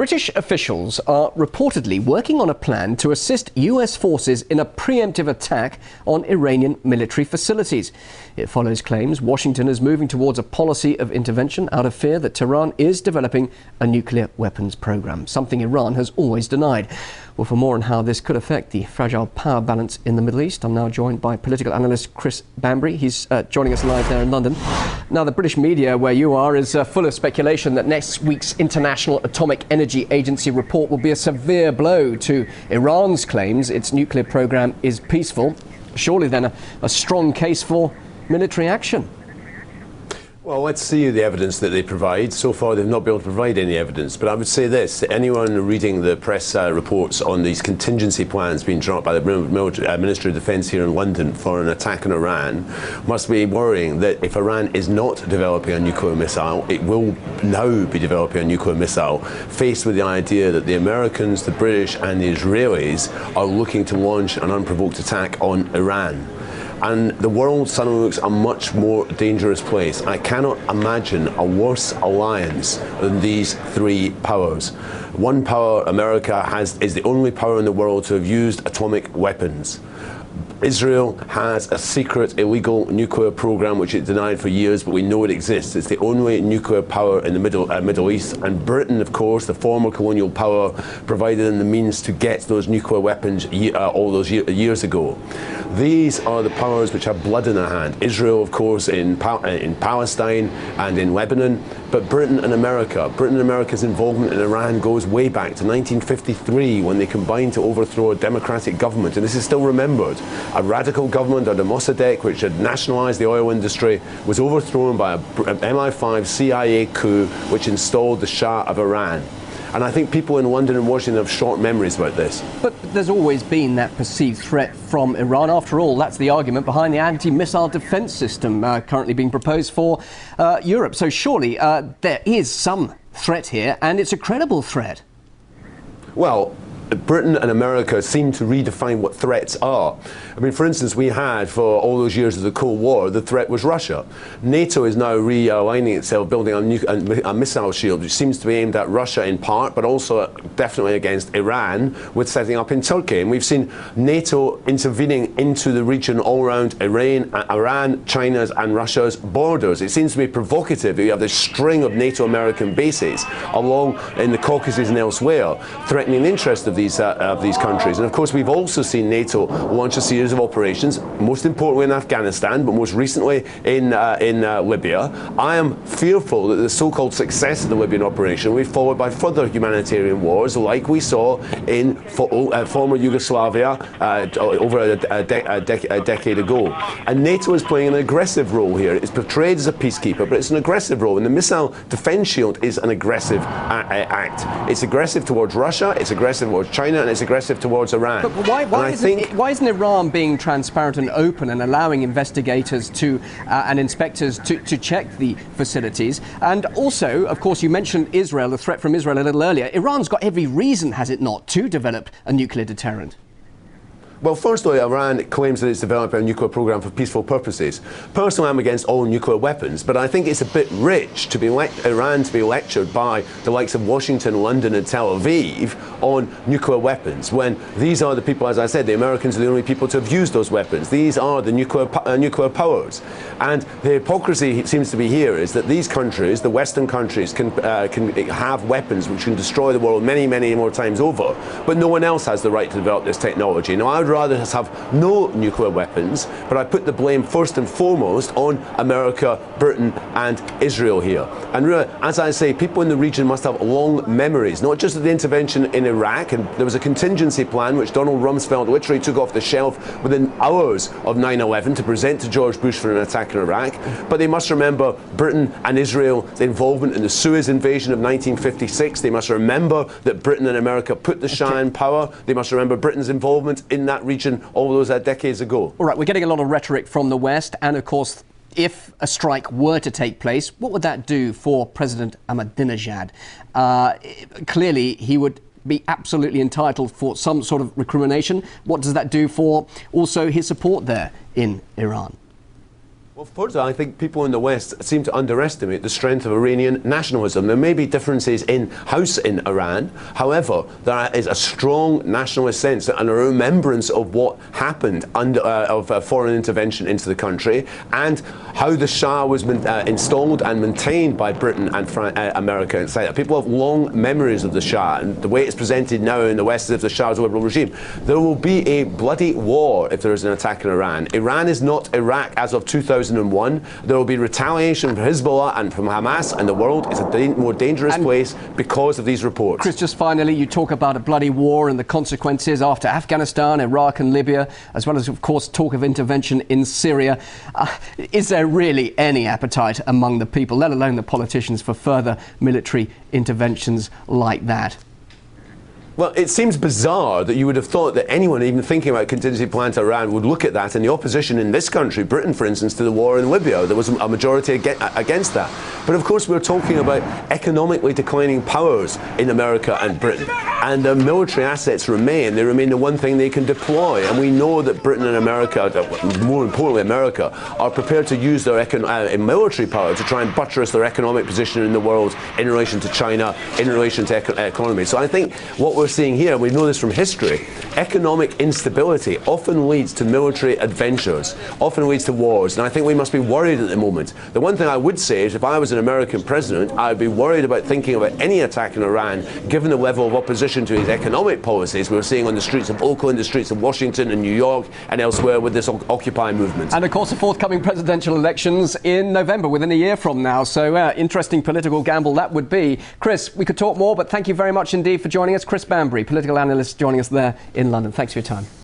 British officials are reportedly working on a plan to assist US forces in a preemptive attack on Iranian military facilities. It follows claims Washington is moving towards a policy of intervention out of fear that Tehran is developing a nuclear weapons program, something Iran has always denied. Well, for more on how this could affect the fragile power balance in the Middle East, I'm now joined by political analyst Chris Banbury. He's joining us live there in London. Now, the British media, where you are, is full of speculation that next week's International Atomic Energy Agency report will be a severe blow to Iran's claims its nuclear program is peaceful. Surely then a strong case for military action. Well, let's see the evidence that they provide. So far, they've not been able to provide any evidence. But I would say this, anyone reading the press reports on these contingency plans being drawn up by the Ministry of Defence here in London for an attack on Iran must be worrying that if Iran is not developing a nuclear missile, it will now be developing a nuclear missile, faced with the idea that the Americans, the British and the Israelis are looking to launch an unprovoked attack on Iran. And the world suddenly looks a much more dangerous place. I cannot imagine a worse alliance than these three powers. One power, America, is the only power in the world to have used atomic weapons. Israel has a secret illegal nuclear program which it denied for years, but we know it exists. It's the only nuclear power in the Middle East. And Britain, of course, the former colonial power, provided them the means to get those nuclear weapons all those years ago. These are the powers which have blood in their hand. Israel, of course, in Palestine and in Lebanon, but Britain and America's involvement in Iran goes way back to 1953 when they combined to overthrow a democratic government. And this is still remembered. A radical government under Mossadegh, which had nationalized the oil industry, was overthrown by an MI5 CIA coup which installed the Shah of Iran. And I think people in London and Washington have short memories about this. But there's always been that perceived threat from Iran. After all, that's the argument behind the anti-missile defence system currently being proposed for Europe. So surely there is some threat here, and it's a credible threat. Well, Britain and America seem to redefine what threats are. I mean, for instance, we had, for all those years of the Cold War, the threat was Russia. NATO is now realigning itself, building a missile shield, which seems to be aimed at Russia in part, but also definitely against Iran, with setting up in Turkey. And we've seen NATO intervening into the region all around Iran, China's and Russia's borders. It seems to be provocative that you have this string of NATO-American bases along in the Caucasus and elsewhere, threatening the interest of these countries. And of course, we've also seen NATO launch a series of operations, most importantly in Afghanistan, but most recently in Libya. I am fearful that the so-called success of the Libyan operation will be followed by further humanitarian wars, like we saw in former Yugoslavia over a decade ago. And NATO is playing an aggressive role here. It's portrayed as a peacekeeper, but it's an aggressive role. And the missile defense shield is an aggressive act. It's aggressive towards Russia, it's aggressive towards China, and it's aggressive towards Iran. But why isn't Iran being transparent and open and allowing investigators and inspectors to check the facilities? And also, of course, you mentioned Israel, the threat from Israel a little earlier. Iran's got every reason, has it not, to develop a nuclear deterrent? Well, firstly, Iran claims that it's developing a nuclear program for peaceful purposes. Personally, I'm against all nuclear weapons, but I think it's a bit rich to be Iran to be lectured by the likes of Washington, London and Tel Aviv on nuclear weapons, when these are the people, as I said, the Americans are the only people to have used those weapons. These are the nuclear powers. And the hypocrisy seems to be here is that these countries, the Western countries, can have weapons which can destroy the world many, many more times over, but no one else has the right to develop this technology. Now, I would rather have no nuclear weapons, but I put the blame first and foremost on America, Britain and Israel here. And really, as I say, people in the region must have long memories, not just of the intervention in Iraq, and there was a contingency plan which Donald Rumsfeld literally took off the shelf within hours of 9/11 to present to George Bush for an attack in Iraq, but they must remember Britain and Israel's involvement in the Suez invasion of 1956. They must remember that Britain and America put the Shah in power. They must remember Britain's involvement in that region all those decades ago. All right, we're getting a lot of rhetoric from the West, and of course, if a strike were to take place, what would that do for President Ahmadinejad? Clearly, he would be absolutely entitled for some sort of recrimination. What does that do for also his support there in Iran? Well, further, I think people in the West seem to underestimate the strength of Iranian nationalism. There may be differences in house in Iran. However, there is a strong nationalist sense and a remembrance of what happened of foreign intervention into the country and how the Shah was installed and maintained by Britain and America inside. People have long memories of the Shah, and the way it's presented now in the West as if the Shah is a liberal regime. There will be a bloody war if there is an attack in Iran. Iran is not Iraq as of 2001. There will be retaliation from Hezbollah and from Hamas, and the world is a more dangerous place because of these reports. Chris, just finally, you talk about a bloody war and the consequences after Afghanistan, Iraq and Libya, as well as, of course, talk of intervention in Syria. Is there really any appetite among the people, let alone the politicians, for further military interventions like that? Well, it seems bizarre that you would have thought that anyone even thinking about contingency plan to Iran would look at that, and the opposition in this country, Britain for instance, to the war in Libya, there was a majority against that. But of course we're talking about economically declining powers in America and Britain, and their military assets remain. They remain the one thing they can deploy, and we know that Britain and America, more importantly America, are prepared to use their military power to try and buttress their economic position in the world in relation to China, in relation to economy. So I think what we're seeing here, we know this from history, economic instability often leads to military adventures, often leads to wars, and I think we must be worried at the moment. The one thing I would say is if I was an American president, I would be worried about thinking about any attack in Iran, given the level of opposition to his economic policies we're seeing on the streets of Oakland, the streets of Washington and New York and elsewhere with this Occupy movement. And of course the forthcoming presidential elections in November, within a year from now, so interesting political gamble that would be. Chris, we could talk more, but thank you very much indeed for joining us. Chris Banbury, political analyst, joining us there in London. Thanks for your time.